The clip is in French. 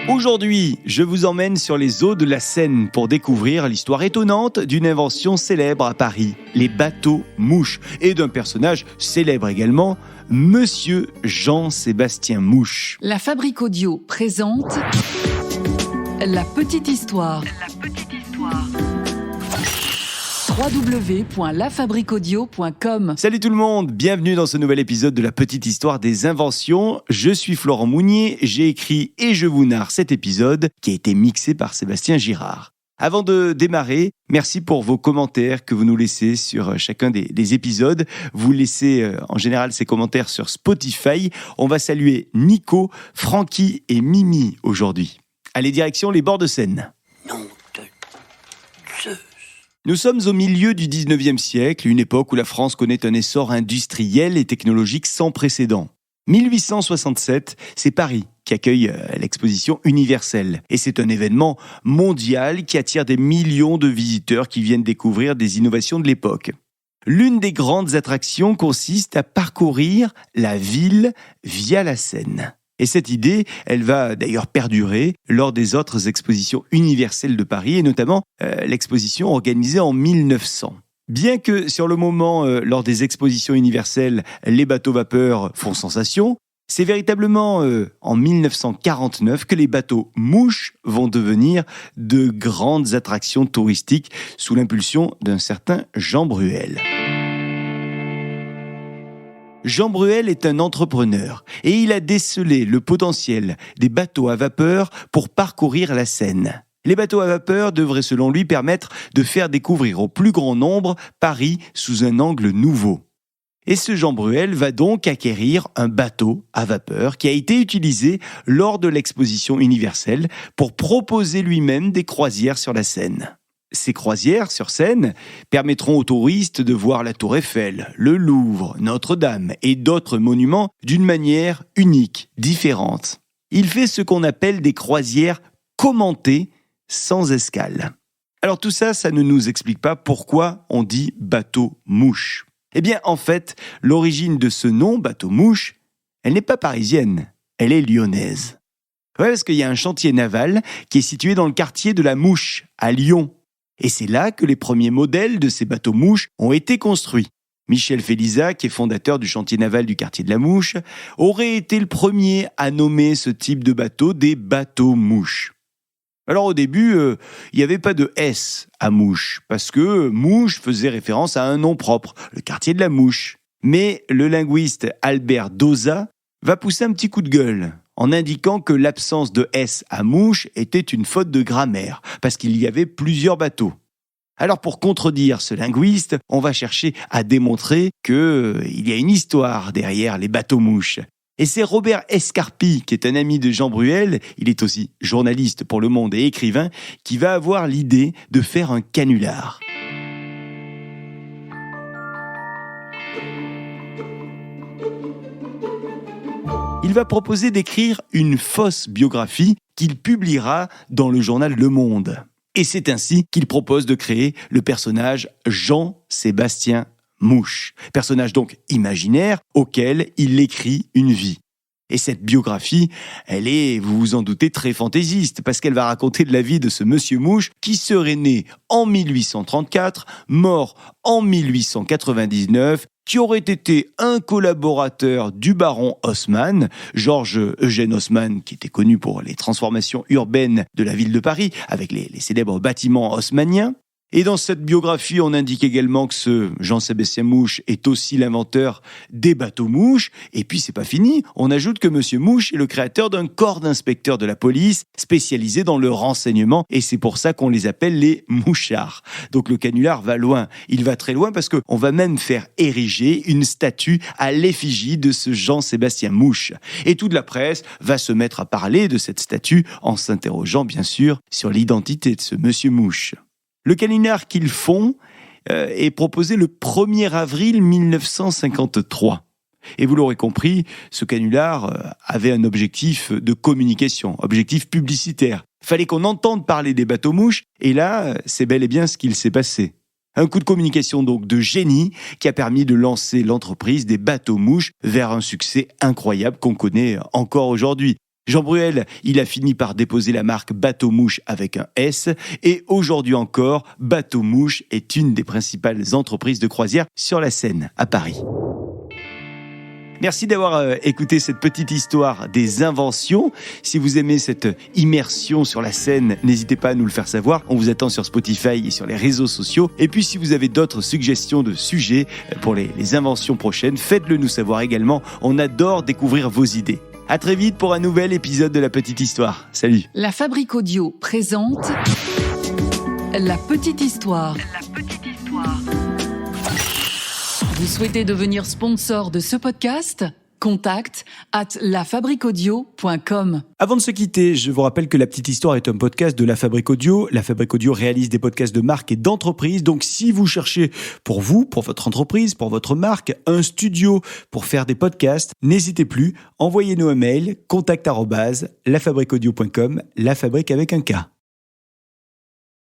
Aujourd'hui, je vous emmène sur les eaux de la Seine pour découvrir l'histoire étonnante d'une invention célèbre à Paris, les bateaux-mouches, et d'un personnage célèbre également, Monsieur Jean-Sébastien Mouche. La Fabrique Audio présente La Petite Histoire. www.lafabriqueaudio.com. Salut tout le monde, bienvenue dans ce nouvel épisode de La Petite Histoire des Inventions. Je suis Florent Mounier, j'ai écrit et je vous narre cet épisode qui a été mixé par Sébastien Girard. Avant de démarrer, merci pour vos commentaires que vous nous laissez sur chacun des épisodes. Vous laissez en général ces commentaires sur Spotify. On va saluer Nico, Francky et Mimi aujourd'hui. Allez, direction les bords de Seine. Nous sommes au milieu du 19e siècle, une époque où la France connaît un essor industriel et technologique sans précédent. 1867, c'est Paris qui accueille l'exposition universelle. Et c'est un événement mondial qui attire des millions de visiteurs qui viennent découvrir des innovations de l'époque. L'une des grandes attractions consiste à parcourir la ville via la Seine. Et cette idée, elle va d'ailleurs perdurer lors des autres expositions universelles de Paris, et notamment l'exposition organisée en 1900. Bien que sur le moment, lors des expositions universelles, les bateaux vapeurs font sensation, c'est véritablement en 1949 que les bateaux-mouches vont devenir de grandes attractions touristiques sous l'impulsion d'un certain Jean Bruel. Jean Bruel est un entrepreneur et il a décelé le potentiel des bateaux à vapeur pour parcourir la Seine. Les bateaux à vapeur devraient selon lui permettre de faire découvrir au plus grand nombre Paris sous un angle nouveau. Et ce Jean Bruel va donc acquérir un bateau à vapeur qui a été utilisé lors de l'exposition universelle pour proposer lui-même des croisières sur la Seine. Ces croisières sur Seine permettront aux touristes de voir la Tour Eiffel, le Louvre, Notre-Dame et d'autres monuments d'une manière unique, différente. Il fait ce qu'on appelle des croisières commentées sans escale. Alors tout ça, ça ne nous explique pas pourquoi on dit bateau-mouche. Eh bien, en fait, l'origine de ce nom, bateau-mouche, elle n'est pas parisienne, elle est lyonnaise. Ouais, parce qu'il y a un chantier naval qui est situé dans le quartier de la Mouche, à Lyon. Et c'est là que les premiers modèles de ces bateaux-mouches ont été construits. Michel Félisa, qui est fondateur du chantier naval du quartier de la Mouche, aurait été le premier à nommer ce type de bateau des bateaux-mouches. Alors au début, il n'y avait pas de S à Mouche, parce que Mouche faisait référence à un nom propre, le quartier de la Mouche. Mais le linguiste Albert Dauzat va pousser un petit coup de gueule en indiquant que l'absence de S à Mouche était une faute de grammaire, parce qu'il y avait plusieurs bateaux. Alors pour contredire ce linguiste, on va chercher à démontrer qu'il y a une histoire derrière les bateaux-mouches. Et c'est Robert Escarpi, qui est un ami de Jean Bruel, il est aussi journaliste pour Le Monde et écrivain, qui va avoir l'idée de faire un canular. Il va proposer d'écrire une fausse biographie qu'il publiera dans le journal Le Monde. Et c'est ainsi qu'il propose de créer le personnage Jean-Sébastien Mouche, personnage donc imaginaire auquel il écrit une vie. Et cette biographie, elle est, vous vous en doutez, très fantaisiste, parce qu'elle va raconter de la vie de ce monsieur Mouche qui serait né en 1834, mort en 1899, qui aurait été un collaborateur du baron Haussmann, Georges Eugène Haussmann, qui était connu pour les transformations urbaines de la ville de Paris, avec les célèbres bâtiments haussmanniens. Et dans cette biographie, on indique également que ce Jean-Sébastien Mouche est aussi l'inventeur des bateaux-mouches. Et puis, c'est pas fini. On ajoute que Monsieur Mouche est le créateur d'un corps d'inspecteurs de la police spécialisé dans le renseignement. Et c'est pour ça qu'on les appelle les mouchards. Donc, le canular va loin. Il va très loin parce qu'on va même faire ériger une statue à l'effigie de ce Jean-Sébastien Mouche. Et toute la presse va se mettre à parler de cette statue en s'interrogeant, bien sûr, sur l'identité de ce Monsieur Mouche. Le canular qu'ils font est proposé le 1er avril 1953. Et vous l'aurez compris, ce canular avait un objectif de communication, objectif publicitaire. Fallait qu'on entende parler des bateaux-mouches, et là, c'est bel et bien ce qu'il s'est passé. Un coup de communication donc de génie qui a permis de lancer l'entreprise des bateaux-mouches vers un succès incroyable qu'on connaît encore aujourd'hui. Jean Bruel, il a fini par déposer la marque Bateau Mouche avec un S. Et aujourd'hui encore, Bateau Mouche est une des principales entreprises de croisière sur la Seine, à Paris. Merci d'avoir écouté cette petite histoire des inventions. Si vous aimez cette immersion sur la Seine, n'hésitez pas à nous le faire savoir. On vous attend sur Spotify et sur les réseaux sociaux. Et puis si vous avez d'autres suggestions de sujets pour les inventions prochaines, faites-le nous savoir également. On adore découvrir vos idées. À très vite pour un nouvel épisode de La Petite Histoire. Salut. La Fabrique Audio présente La Petite Histoire. Vous souhaitez devenir sponsor de ce podcast ? Contact @lafabriqueaudio.com. Avant de se quitter, je vous rappelle que La Petite Histoire est un podcast de La Fabrique Audio. La Fabrique Audio réalise des podcasts de marque et d'entreprise. Donc, si vous cherchez pour vous, pour votre entreprise, pour votre marque, un studio pour faire des podcasts, n'hésitez plus. Envoyez-nous un mail, contact@lafabriqueaudio.com, la fabrique avec un K.